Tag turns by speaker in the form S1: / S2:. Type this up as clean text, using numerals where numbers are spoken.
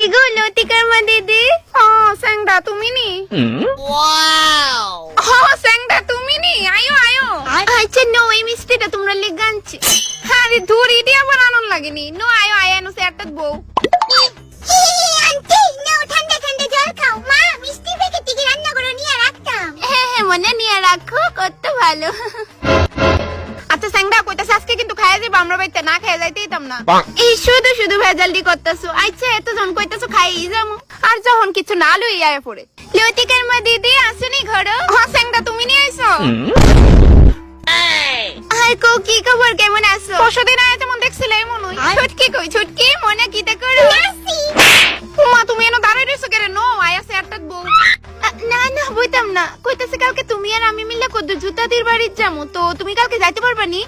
S1: এগো লতিকার মা দিদি স্যাংডা তুমি নি স্যাংডা তুমি নি আয়ো আয়ো আচ্ছা নো এই মিষ্টিটা তোমরা লেগে আনছি আরে ধুর ইডি আবার আনন্দ লাগেনি নো আয়ো আয় আনো সেটাত বউ আন্টি নাও ঠান্ডা ঠান্ডা জল খাও মা মিষ্টি প্যাকেট থেকে রান্না করে নিয়ে রাখতাম হ্যাঁ হ্যাঁ মনে নিয়ে রাখো কত ভালো আচ্ছা স্যাংডা কইতাছ আজকে কিন্তু খাইয়া যাবে আমরা বাইতে না খাইয়া যাইতেইতাম না এই শুধু শুধু ভেজালডি করতেছো আচ্ছা এত জন কইতাছো খাইই যামু আর যখন কিছু না লই আয়া পড়ে লতিকার মা দিদি আসুনি ঘরে হ্যাঁ স্যাংডা তুমি নিয়ে আইছো হাই কো কি খবর কেমন আছো পরশুদিন আয়া যেমন দেখছিলে মনে হয় ছুটকি কই ছুটকি মনে কি তে করো মা তুমি এনো দাঁড়াই রইছো কেন নো আয়া সেটাত বউ না না বইতাম না কইতাছে কালকে তুমি আর আমি মিলে কত জুতা দির বাড়ির যামু তো তুমি কালকে যাইতে পারবা নি